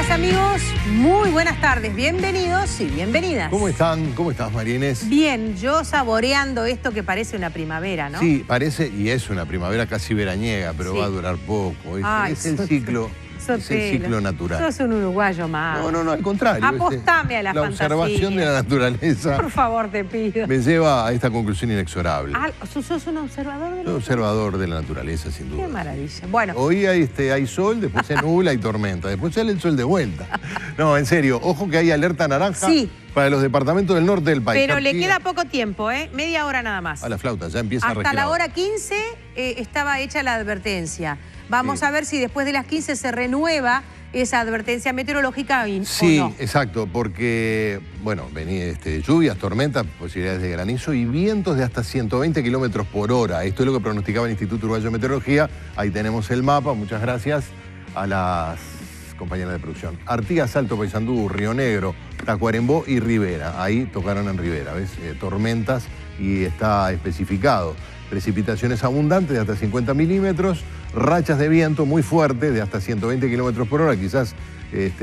días, amigos. Muy buenas tardes. Bienvenidos y bienvenidas. ¿Cómo están? ¿Cómo estás, María Inés? Bien, yo saboreando esto que parece una primavera, ¿no? Sí, parece, y es una primavera casi veraniega, pero Sí. va a durar poco. Ay, Es el ciclo natural. Sos un uruguayo más. No, al contrario. Apostame a la fantasía. La observación de la naturaleza Por favor, te pido. me lleva a esta conclusión inexorable. ¿Sos un observador de Soy observador de la naturaleza, sin duda. Qué maravilla. Bueno. Hoy hay sol, después se nubla y tormenta, después sale el sol de vuelta. No, en serio, ojo que hay alerta naranja para los departamentos del norte del país. Pero le queda poco tiempo, ¿eh? Media hora nada más. A la flauta, ya empieza a respirar. Hasta la hora 15 estaba hecha la advertencia. Vamos a ver si después de las 15 se renueva esa advertencia meteorológica o no. Sí, exacto, porque, bueno, lluvias, tormentas, posibilidades de granizo y vientos de hasta 120 kilómetros por hora. Esto es lo que pronosticaba el Instituto Uruguayo de Meteorología. Ahí tenemos el mapa. Muchas gracias a las compañeras de producción. Artigas, Salto, Paysandú, Río Negro, Tacuarembó y Rivera. Ahí tocaron en Rivera, ¿ves? Tormentas y está especificado. Precipitaciones abundantes de hasta 50 milímetros, rachas de viento muy fuertes de hasta 120 kilómetros por hora, quizás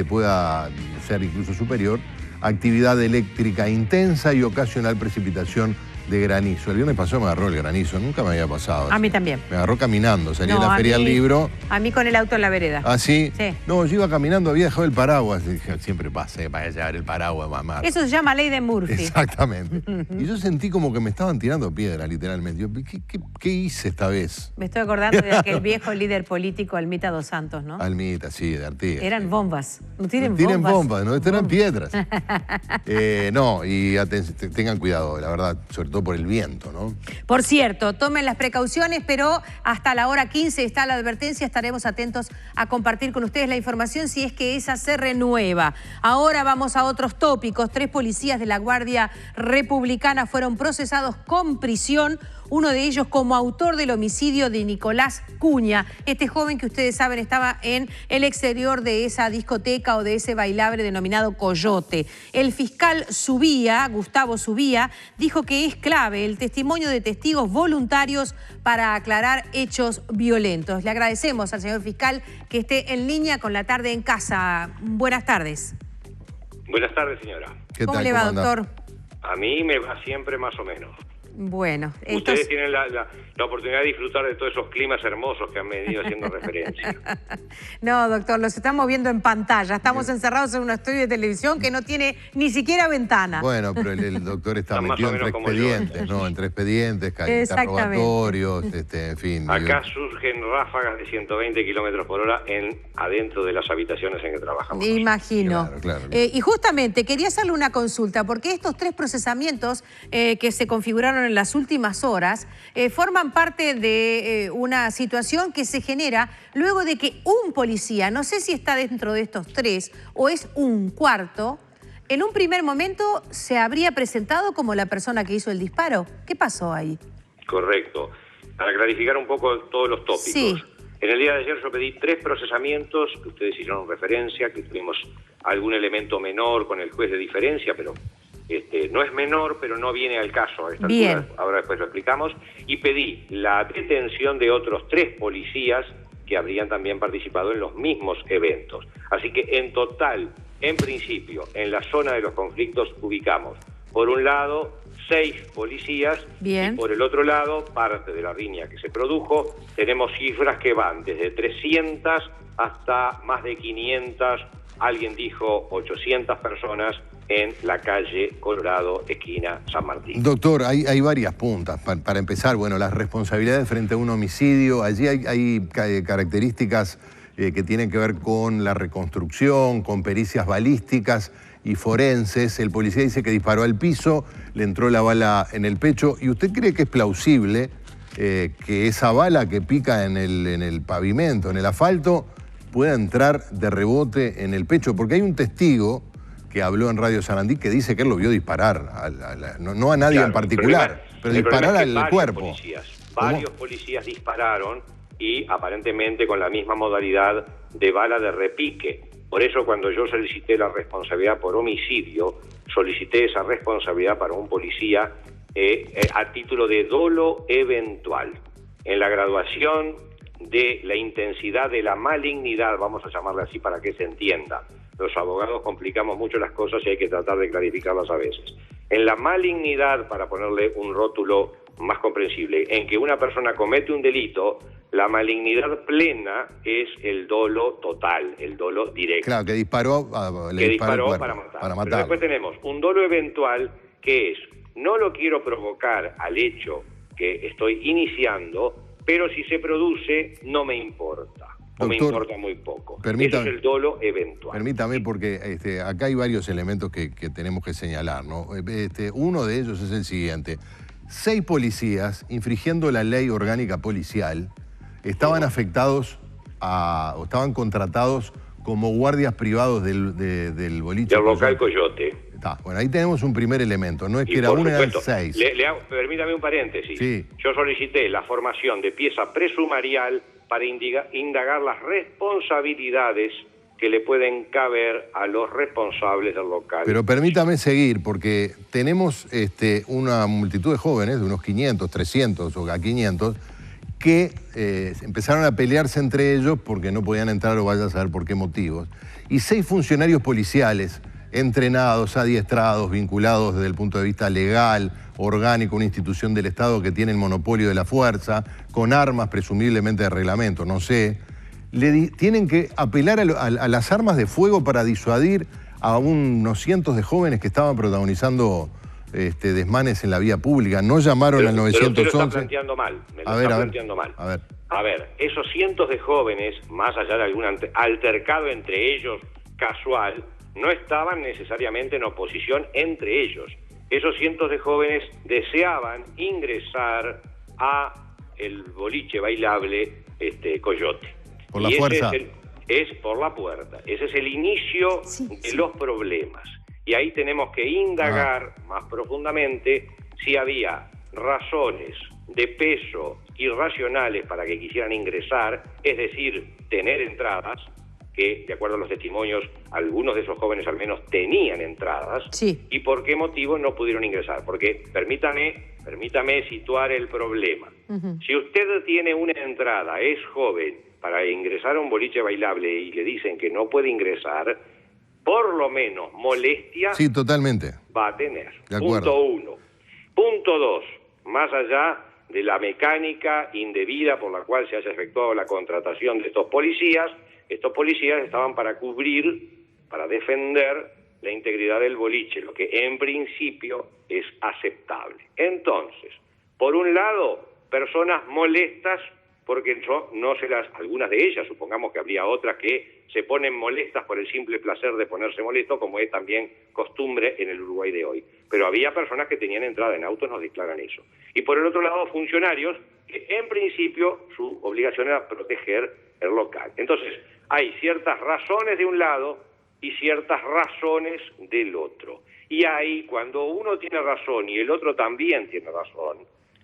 pueda ser incluso superior, actividad eléctrica intensa y ocasional precipitación de granizo. El viernes pasado me agarró el granizo, nunca me había pasado. A mí también. Me agarró caminando, salí de la feria del libro. A mí con el auto en la vereda. ¿Ah, sí? Sí. No, yo iba caminando, había dejado el paraguas. Dije, siempre pasa, para llevar el paraguas, mamá. Eso se llama ley de Murphy. Exactamente. Y yo sentí como que me estaban tirando piedra, literalmente. Yo, ¿qué hice esta vez? Me estoy acordando de aquel viejo líder político, Almita dos Santos, ¿no? Almita, sí, de Artigas. Eran bombas. No tienen bombas. Tienen bombas, no, estas eran piedras. No, y tengan cuidado, la verdad, sobre todo por el viento, ¿no? Por cierto, tomen las precauciones, pero hasta la hora 15 está la advertencia. Estaremos atentos a compartir con ustedes la información si es que esa se renueva. Ahora vamos a otros tópicos. 3 policías de la Guardia Republicana fueron procesados con prisión, uno de ellos como autor del homicidio de Nicolás Cuña. Este joven que ustedes saben estaba en el exterior de esa discoteca o de ese bailable denominado Coyote. El fiscal Gustavo Subía, dijo que es clave el testimonio de testigos voluntarios para aclarar hechos violentos. Le agradecemos al señor fiscal que esté en línea con La Tarde en Casa. Buenas tardes. Buenas tardes, señora. ¿Cómo le va, doctor? A mí me va siempre más o menos. Bueno. Ustedes tienen la oportunidad de disfrutar de todos esos climas hermosos que han venido haciendo referencia. No, doctor, los estamos viendo en pantalla. Estamos encerrados en un estudio de televisión que no tiene ni siquiera ventana. Bueno, pero el doctor está metido entre expedientes, ¿no? Entre expedientes, interrogatorios, en fin. Acá surgen ráfagas de 120 kilómetros por hora adentro de las habitaciones en que trabajamos. Imagino. Claro. Y justamente quería hacerle una consulta, porque estos 3 procesamientos que se configuraron en las últimas horas forman parte de una situación que se genera luego de que un policía, no sé si está dentro de estos 3 o es un cuarto, en un primer momento se habría presentado como la persona que hizo el disparo. ¿Qué pasó ahí? Correcto. Para clarificar un poco todos los tópicos. Sí. En el día de ayer yo pedí 3 procesamientos, que ustedes hicieron referencia, que tuvimos algún elemento menor con el juez de diferencia, pero no es menor, pero no viene al caso a esta altura. Ahora después lo explicamos. Y pedí la detención de otros 3 policías que habrían también participado en los mismos eventos. Así que en total, en principio, en la zona de los conflictos ubicamos, por un lado, 6 policías. Bien. Y por el otro lado, parte de la riña que se produjo, tenemos cifras que van desde 300 hasta más de 500, alguien dijo 800 personas en la calle Colorado, esquina San Martín. Doctor, hay varias puntas. Para empezar, bueno, las responsabilidades frente a un homicidio. Allí hay características que tienen que ver con la reconstrucción, con pericias balísticas y forenses. El policía dice que disparó al piso, le entró la bala en el pecho. ¿Y usted cree que es plausible que esa bala que pica en el pavimento, en el asfalto, pueda entrar de rebote en el pecho? Porque hay un testigo que habló en Radio Sarandí que dice que él lo vio disparar, no a nadie en particular, pero disparar al cuerpo. Varios policías dispararon y aparentemente con la misma modalidad de bala de repique. Por eso cuando yo solicité la responsabilidad por homicidio, solicité esa responsabilidad para un policía a título de dolo eventual. En la graduación de la intensidad de la malignidad, vamos a llamarla así para que se entienda. los abogados complicamos mucho las cosas y hay que tratar de clarificarlas a veces. En la malignidad, para ponerle un rótulo más comprensible, en que una persona comete un delito, la malignidad plena es el dolo total, el dolo directo. Claro, que disparó, para matar. Pero después tenemos un dolo eventual que es, no lo quiero provocar al hecho que estoy iniciando, pero si se produce no me importa. O me importa muy poco. Eso es el dolo eventual. Permítame, porque acá hay varios elementos que tenemos que señalar, ¿no? Uno de ellos es el siguiente. 6 policías, infringiendo la ley orgánica policial, estaban afectados o estaban contratados como guardias privados del boliche. Del local Coyote. Bueno, ahí tenemos un primer elemento. No es que era uno, eran 6. Permítame un paréntesis. Sí. Yo solicité la formación de pieza presumarial para indagar las responsabilidades que le pueden caber a los responsables del local. Pero permítame seguir, porque tenemos una multitud de jóvenes, de unos 500, 300 o a 500, que empezaron a pelearse entre ellos porque no podían entrar o vaya a saber por qué motivos. Y 6 funcionarios policiales entrenados, adiestrados, vinculados desde el punto de vista legal, orgánico, una institución del Estado que tiene el monopolio de la fuerza, con armas presumiblemente de reglamento, no sé, tienen que apelar a las armas de fuego para disuadir a unos cientos de jóvenes que estaban protagonizando desmanes en la vía pública. No llamaron al 911. Pero usted lo está planteando mal. A ver, esos cientos de jóvenes, más allá de algún altercado entre ellos casual, no estaban necesariamente en oposición entre ellos. Esos cientos de jóvenes deseaban ingresar a el boliche bailable Coyote. ¿Por la fuerza? Es por la puerta. Ese es el inicio de los problemas. Y ahí tenemos que indagar más profundamente si había razones de peso irracionales para que quisieran ingresar, es decir, tener entradas, que de acuerdo a los testimonios, algunos de esos jóvenes al menos tenían entradas, y por qué motivo no pudieron ingresar. Porque permítame situar el problema. Si usted tiene una entrada, es joven, para ingresar a un boliche bailable y le dicen que no puede ingresar, por lo menos molestia totalmente va a tener. De acuerdo. Punto 1. Punto 2. Más allá de la mecánica indebida por la cual se haya efectuado la contratación de estos policías estaban para cubrir, para defender la integridad del boliche, lo que en principio es aceptable. Entonces, por un lado, personas molestas porque algunas de ellas, supongamos que habría otras que se ponen molestas por el simple placer de ponerse molesto, como es también costumbre en el Uruguay de hoy. Pero había personas que tenían entrada en autos, nos declaran eso. Y por el otro lado, funcionarios que en principio su obligación era proteger el local. Entonces, hay ciertas razones de un lado y ciertas razones del otro. Y ahí, cuando uno tiene razón y el otro también tiene razón,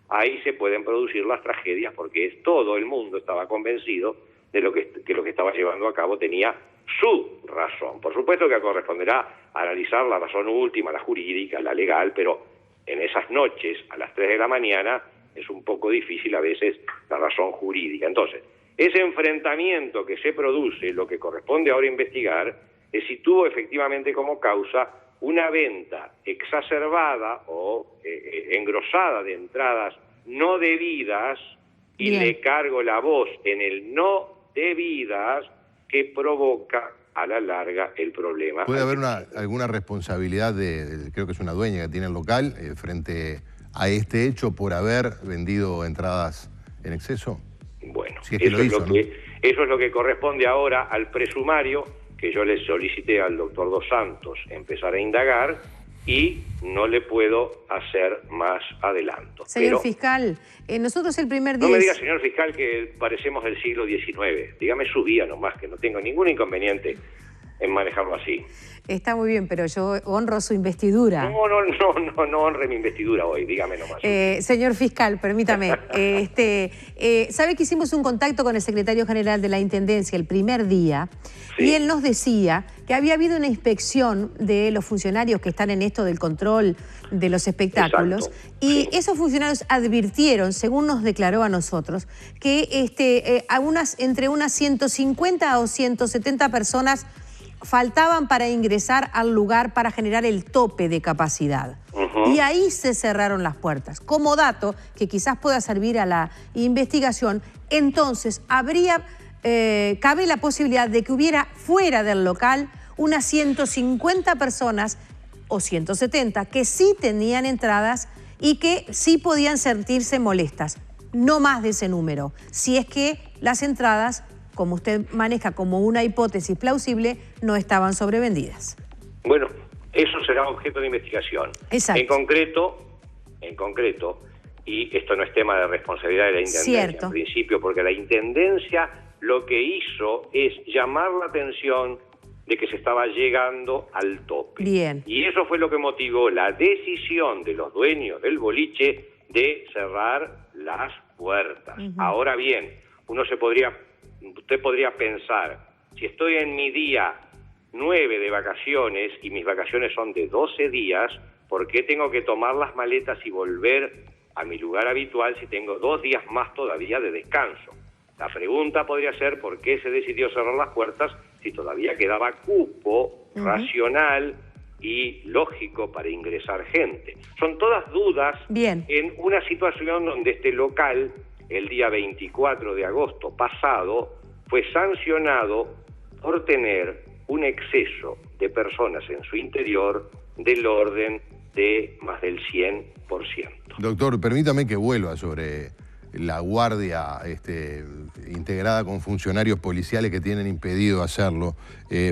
ahí se pueden producir las tragedias, porque todo el mundo estaba convencido de que lo que estaba llevando a cabo tenía su razón. Por supuesto que corresponderá analizar la razón última, la jurídica, la legal, pero en esas noches, a las 3 de la mañana, es un poco difícil a veces la razón jurídica. Entonces, ese enfrentamiento que se produce, lo que corresponde ahora investigar, es si tuvo efectivamente como causa una venta exacerbada o engrosada de entradas no debidas, y le cargo la voz en el no debidas, que provoca a la larga el problema. ¿Puede haber alguna responsabilidad creo que es una dueña que tiene el local, frente a este hecho por haber vendido entradas en exceso? Bueno, si es que eso es lo que corresponde ahora al presumario, que yo le solicité al doctor Dos Santos empezar a indagar, y no le puedo hacer más adelanto. Señor fiscal, nosotros el primer día... No me diga, señor fiscal, que parecemos del siglo XIX. Dígame su día nomás, que no tengo ningún inconveniente en manejarlo así. Está muy bien, pero yo honro su investidura. No honre mi investidura hoy, dígame nomás. Señor fiscal, permítame. ¿Sabe que hicimos un contacto con el secretario general de la Intendencia el primer día? Sí. Y él nos decía que había habido una inspección de los funcionarios que están en esto del control de los espectáculos. Exacto. Y esos funcionarios advirtieron, según nos declaró a nosotros, que entre unas 150 o 170 personas faltaban para ingresar al lugar para generar el tope de capacidad. Y ahí se cerraron las puertas. Como dato que quizás pueda servir a la investigación, entonces cabe la posibilidad de que hubiera fuera del local unas 150 personas o 170 que sí tenían entradas y que sí podían sentirse molestas. No más de ese número. Si es que las entradas, como usted maneja como una hipótesis plausible, no estaban sobrevendidas. Bueno, eso será objeto de investigación. Exacto. En concreto, y esto no es tema de responsabilidad de la Intendencia, Cierto. en principio, porque la Intendencia lo que hizo es llamar la atención de que se estaba llegando al tope. Bien. Y eso fue lo que motivó la decisión de los dueños del boliche de cerrar las puertas. Ahora bien, usted podría pensar, si estoy en mi día 9 de vacaciones y mis vacaciones son de 12 días, ¿por qué tengo que tomar las maletas y volver a mi lugar habitual si tengo 2 días más todavía de descanso? La pregunta podría ser ¿por qué se decidió cerrar las puertas si todavía quedaba cupo racional y lógico para ingresar gente? Son todas dudas. Bien. En una situación donde este local, el día 24 de agosto pasado, fue sancionado por tener un exceso de personas en su interior del orden de más del 100%. Doctor, permítame que vuelva sobre la guardia integrada con funcionarios policiales que tienen impedido hacerlo,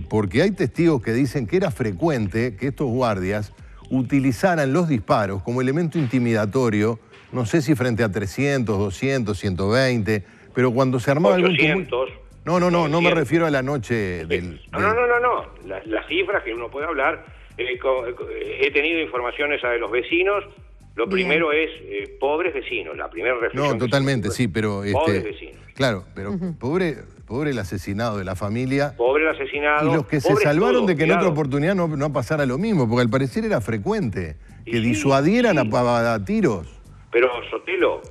porque hay testigos que dicen que era frecuente que estos guardias utilizaran los disparos como elemento intimidatorio, no sé si frente a 300, 200, 120, pero cuando se armaba 800, No me refiero a la noche del... No. Las cifras que uno puede hablar, he tenido informaciones de los vecinos. Lo primero es pobres vecinos, la primera reflexión. No, totalmente, sí, pero... pobres vecinos. Claro, pero pobre el asesinado de la familia. Pobre el asesinado. Y los que se salvaron de que en otra oportunidad no pasara lo mismo, porque al parecer era frecuente que disuadieran a tiros. Pero, Sotelo,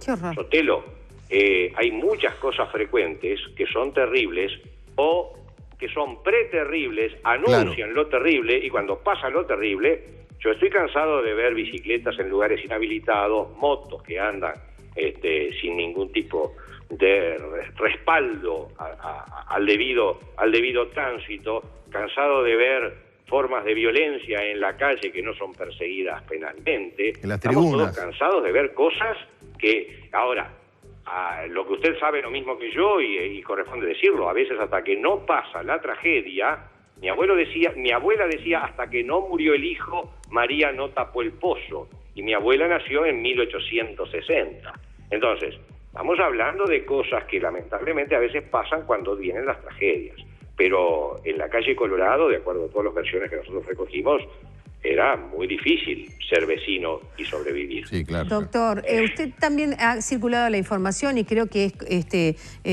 hay muchas cosas frecuentes que son terribles o que son preterribles, anuncian lo terrible, y cuando pasa lo terrible, yo estoy cansado de ver bicicletas en lugares inhabilitados, motos que andan sin ningún tipo de respaldo al debido tránsito, cansado de ver formas de violencia en la calle que no son perseguidas penalmente. En las Estamos tribunas. todos cansados de ver cosas que ahora... lo que usted sabe lo mismo que yo y corresponde decirlo, a veces hasta que no pasa la tragedia, mi abuela decía hasta que no murió el hijo, María no tapó el pozo, y mi abuela nació en 1860. Entonces, estamos hablando de cosas que lamentablemente a veces pasan cuando vienen las tragedias, pero en la calle Colorado, de acuerdo a todas las versiones que nosotros recogimos, era muy difícil ser vecino y sobrevivir. Sí, claro. Doctor, usted también ha circulado la información, y creo que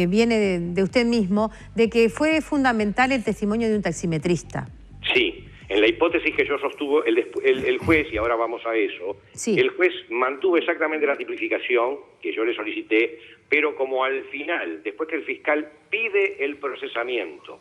viene de usted mismo, de que fue fundamental el testimonio de un taximetrista. Sí, en la hipótesis que yo sostuvo el juez, y ahora vamos a eso, sí. El juez mantuvo exactamente la tipificación que yo le solicité, pero como al final, después que el fiscal pide el procesamiento,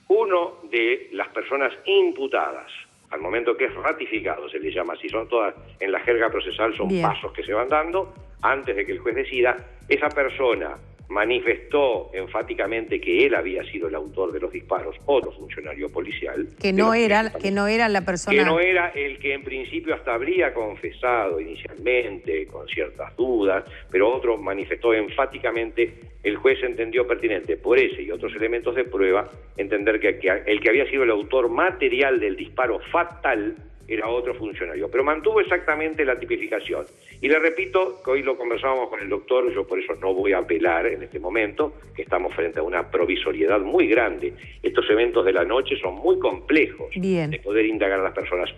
uno de las personas imputadas, al momento que es ratificado, se le llama así, son todas, en la jerga procesal son pasos que se van dando, antes de que el juez decida, esa persona manifestó enfáticamente que él había sido el autor de los disparos, otro funcionario policial. Que no era la persona... Que no era el que en principio hasta habría confesado inicialmente, con ciertas dudas, pero otro manifestó enfáticamente. El juez entendió pertinente, por ese y otros elementos de prueba, entender que el que había sido el autor material del disparo fatal era otro funcionario, pero mantuvo exactamente la tipificación. Y le repito que hoy lo conversábamos con el doctor, yo por eso no voy a apelar en este momento, que estamos frente a una provisoriedad muy grande. Estos eventos de la noche son muy complejos de poder indagar a las personas.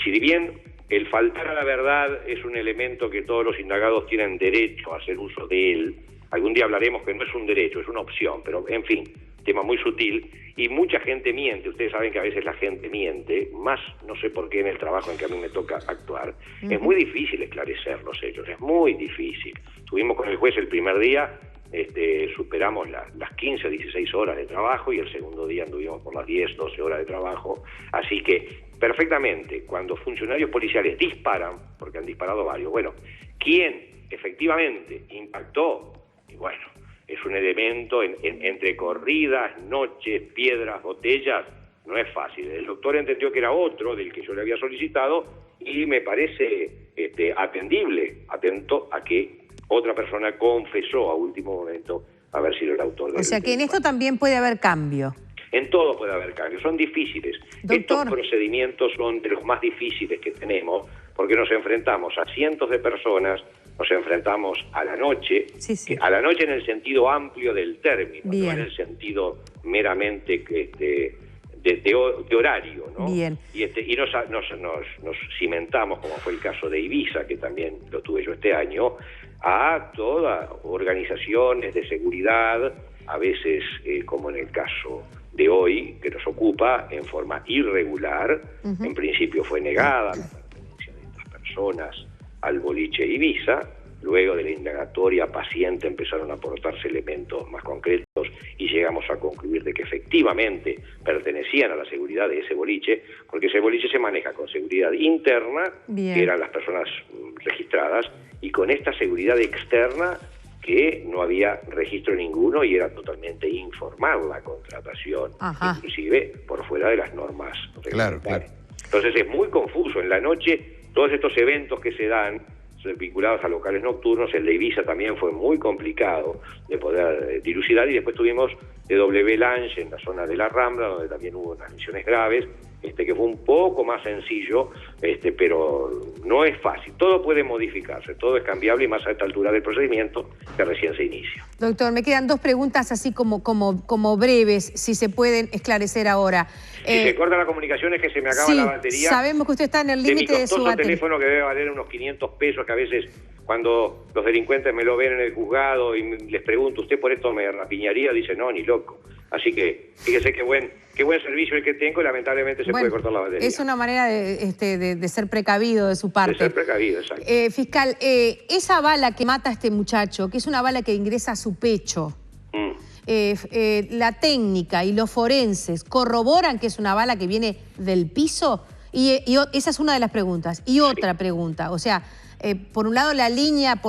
Si bien el faltar a la verdad es un elemento que todos los indagados tienen derecho a hacer uso de él, algún día hablaremos que no es un derecho, es una opción, pero en fin, tema muy sutil, y mucha gente miente. Ustedes saben que a veces la gente miente, más no sé por qué en el trabajo en que a mí me toca actuar. Es muy difícil esclarecer los hechos, es muy difícil. Estuvimos con el juez el primer día superamos las 15 o 16 horas de trabajo y el segundo día anduvimos por las 10, 12 horas de trabajo. Así que perfectamente, cuando funcionarios policiales disparan, porque han disparado varios, bueno, ¿quién efectivamente impactó? Y bueno, es un elemento entre corridas, noches, piedras, botellas, no es fácil. El doctor entendió que era otro del que yo le había solicitado y me parece atendible, atento a que otra persona confesó a último momento haber sido el autor del O sea que en esto también puede haber cambio. En todo puede haber cambios, son difíciles. Doctor. Estos procedimientos son de los más difíciles que tenemos porque nos enfrentamos a cientos de personas, nos enfrentamos a la noche, Sí. a la noche en el sentido amplio del término, Bien. no en el sentido meramente de horario, ¿no? Bien. Y nos cimentamos, como fue el caso de Ibiza, que también lo tuve yo este año, a todas organizaciones de seguridad, a veces, como en el caso de hoy, que nos ocupa en forma irregular. En principio fue negada la pertenencia de estas personas al boliche Ibiza. Luego de la indagatoria paciente empezaron a aportarse elementos más concretos y llegamos a concluir de que efectivamente pertenecían a la seguridad de ese boliche, porque ese boliche se maneja con seguridad interna, Bien. que eran las personas registradas, y con esta seguridad externa, que no había registro ninguno y era totalmente informal la contratación, Ajá. inclusive por fuera de las normas reglamentarias. Claro. Entonces es muy confuso. En la noche, todos estos eventos que se dan vinculados a locales nocturnos, el de Ibiza también fue muy complicado de poder dilucidar, y después tuvimos de W Lounge en la zona de la Rambla, donde también hubo unas lesiones graves, que fue un poco más sencillo, pero no es fácil. Todo puede modificarse, todo es cambiable, y más a esta altura del procedimiento que recién se inicia. Doctor, me quedan dos preguntas así como breves, si se pueden esclarecer ahora. Si se corta la comunicación es que se me acaba sí, la batería. Sabemos que usted está en el de mi límite de su costoso batería. teléfono, que debe valer unos 500 pesos, que a veces cuando los delincuentes me lo ven en el juzgado y les pregunto, ¿usted por esto me rapiñaría? Dice, no, ni loco. Así que fíjese qué buen servicio el que tengo, y lamentablemente se puede cortar la batería. Es una manera de ser precavido de su parte. De ser precavido, exacto. Fiscal, esa bala que mata a este muchacho, que es una bala que ingresa a su pecho, la técnica y los forenses corroboran que es una bala que viene del piso, y esa es una de las preguntas. Y otra pregunta, o sea, por un lado la línea,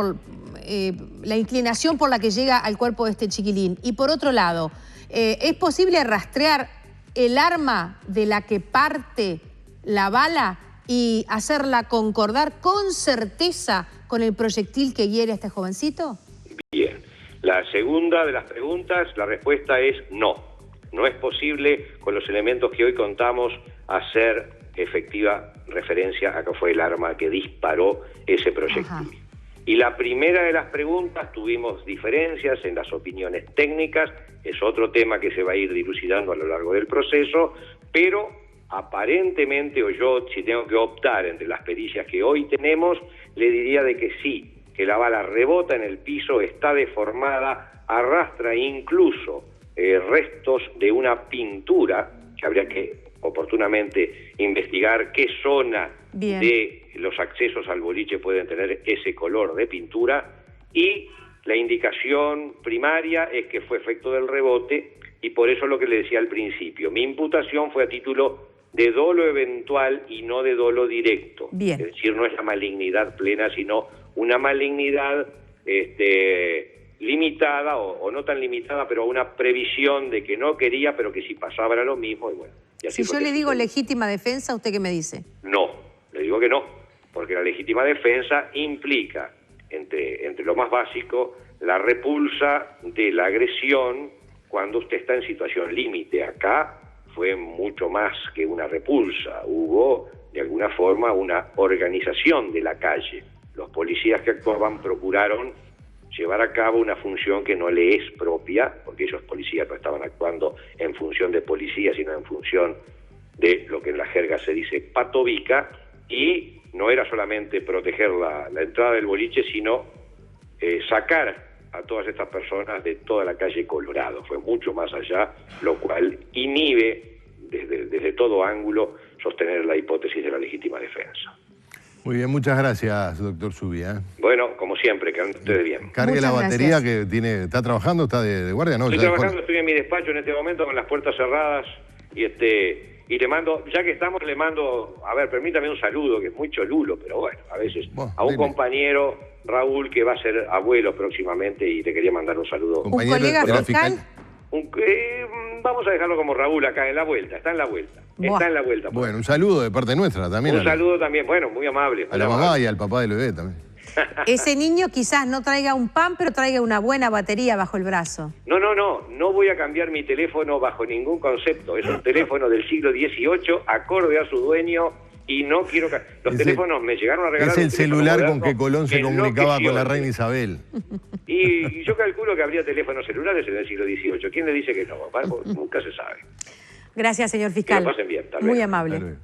la inclinación por la que llega al cuerpo de este chiquilín, y por otro lado, ¿es posible rastrear el arma de la que parte la bala y hacerla concordar con certeza con el proyectil que hiere a este jovencito? Bien. La segunda de las preguntas, la respuesta es no. No es posible, con los elementos que hoy contamos, hacer efectiva referencia a que fue el arma que disparó ese proyectil. Ajá. Y la primera de las preguntas, tuvimos diferencias en las opiniones técnicas, es otro tema que se va a ir dilucidando a lo largo del proceso, pero aparentemente, o yo, si tengo que optar entre las pericias que hoy tenemos, le diría de que sí, que la bala rebota en el piso, está deformada, arrastra incluso restos de una pintura, que habría que oportunamente investigar qué zona de los accesos al boliche pueden tener ese color de pintura, y la indicación primaria es que fue efecto del rebote, y por eso lo que le decía al principio, mi imputación fue a título de dolo eventual y no de dolo directo. Bien. Es decir, no es la malignidad plena, sino una malignidad limitada, o no tan limitada, pero una previsión de que no quería, pero que si pasaba era lo mismo, y bueno. Y así si yo le digo legítima defensa, ¿usted qué me dice? No, le digo que no, porque la legítima defensa implica, entre lo más básico, la repulsa de la agresión cuando usted está en situación límite. Acá fue mucho más que una repulsa, hubo de alguna forma una organización de la calle. Los policías que actuaban procuraron llevar a cabo una función que no le es propia, porque esos policías no estaban actuando en función de policía, sino en función de lo que en la jerga se dice patobica, y no era solamente proteger la entrada del boliche, sino sacar a todas estas personas de toda la calle Colorado. Fue mucho más allá, lo cual inhibe desde todo ángulo sostener la hipótesis de la legítima defensa. Muy bien, muchas gracias, doctor Zubia. Bueno, como siempre, que anden ustedes bien. Cargue Muchas la batería gracias. que tiene. ¿Está trabajando? ¿Está de guardia? No, Estoy ya trabajando, estoy en mi despacho en este momento con las puertas cerradas y le mando, ya que estamos, le mando, a ver, permítame un saludo, que es muy cholulo, pero bueno, a veces, Bueno, a un dime. compañero, Raúl, que va a ser abuelo próximamente y le quería mandar un saludo. ¿Un Compañero colega de la fiscal? Vamos a dejarlo como Raúl acá, en la vuelta, está en la vuelta. Buah. Está en la vuelta. Bueno, un saludo de parte nuestra también. Un saludo también, bueno, muy amable. A la muy mamá amable. y al papá del bebé también. Ese niño quizás no traiga un pan, pero traiga una buena batería bajo el brazo. No voy a cambiar mi teléfono bajo ningún concepto. Es un teléfono del siglo XVIII, acorde a su dueño, y no quiero... Los Ese- teléfonos me llegaron a regalar... Es el un teléfono celular con moderno que Colón se comunicaba con la enloqueció. reina Isabel. Y yo calculo que habría teléfonos celulares en el siglo XVIII. ¿Quién le dice que no? Nunca se sabe. Gracias, señor Que fiscal. lo pasen bien. Hasta Muy luego. amable. Hasta luego.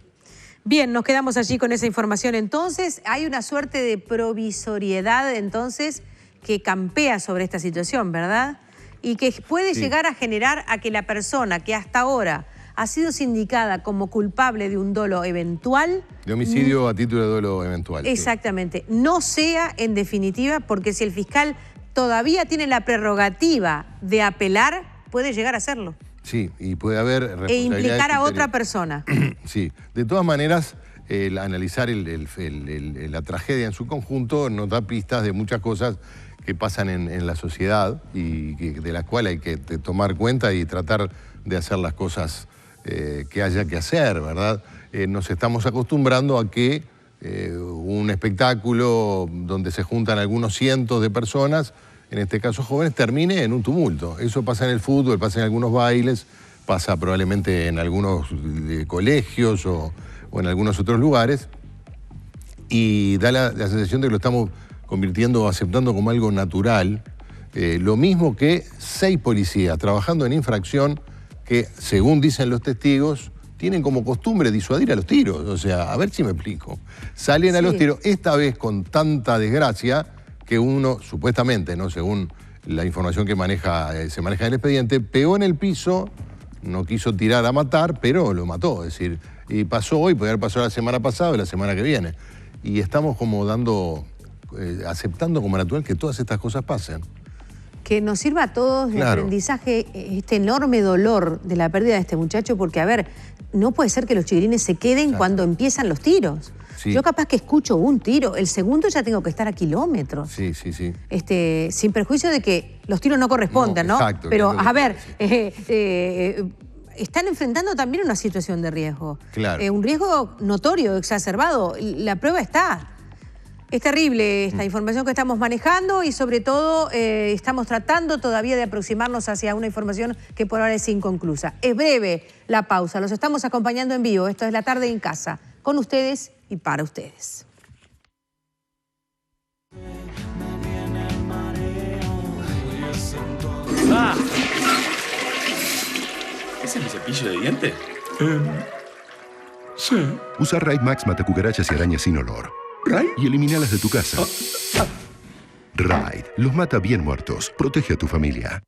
Bien, nos quedamos allí con esa información. Entonces, hay una suerte de provisoriedad, entonces, que campea sobre esta situación, ¿verdad? Y que puede Sí. llegar a generar a que la persona que hasta ahora ha sido sindicada como culpable de un dolo eventual, De homicidio a título de duelo eventual. sí. exactamente, no sea en definitiva, porque si el fiscal todavía tiene la prerrogativa de apelar, puede llegar a hacerlo Sí, y puede haber e responsabilidades implicar a otra ulteriores. persona. Sí, de todas maneras, analizar la tragedia en su conjunto nos da pistas de muchas cosas que pasan en la sociedad y de las cuales hay que tomar cuenta y tratar de hacer las cosas que haya que hacer, ¿verdad? Nos estamos acostumbrando a que un espectáculo donde se juntan algunos cientos de personas, en este caso jóvenes, termine en un tumulto. Eso pasa en el fútbol, pasa en algunos bailes, pasa probablemente en algunos colegios o en algunos otros lugares, y da la sensación de que lo estamos convirtiendo o aceptando como algo natural, lo mismo que 6 policías trabajando en infracción que, según dicen los testigos, tienen como costumbre disuadir a los tiros. O sea, a ver si me explico. Salen a los Sí. tiros, esta vez con tanta desgracia que uno, supuestamente, ¿no? Según la información que se maneja en el expediente, pegó en el piso, no quiso tirar a matar, pero lo mató. Es decir, y pasó hoy, puede haber pasado la semana pasada o la semana que viene. Y estamos como aceptando como natural que todas estas cosas pasen. Que nos sirva a todos de Claro. aprendizaje este enorme dolor de la pérdida de este muchacho, porque, a ver, no puede ser que los chiquilines se queden Exacto. cuando empiezan los tiros. Sí. Yo capaz que escucho un tiro, el segundo ya tengo que estar a kilómetros. Sí, sí, sí. Sin perjuicio de que los tiros no correspondan, No, ¿no? exacto, Pero, es lo que a ver, quiero están enfrentando también una situación de riesgo. Claro. Un riesgo notorio, exacerbado. La prueba está. Es terrible esta información que estamos manejando y sobre todo estamos tratando todavía de aproximarnos hacia una información que por ahora es inconclusa. Es breve la pausa, los estamos acompañando en vivo. Esto es La Tarde en Casa, con ustedes y para ustedes. ¡Ah! ¿Ese es mi cepillo de dientes? Sí. Usa Raid Max mata cucarachas y arañas sin olor. ¿Right? Y elimínalas de tu casa. Raid los mata bien muertos. Protege a tu familia.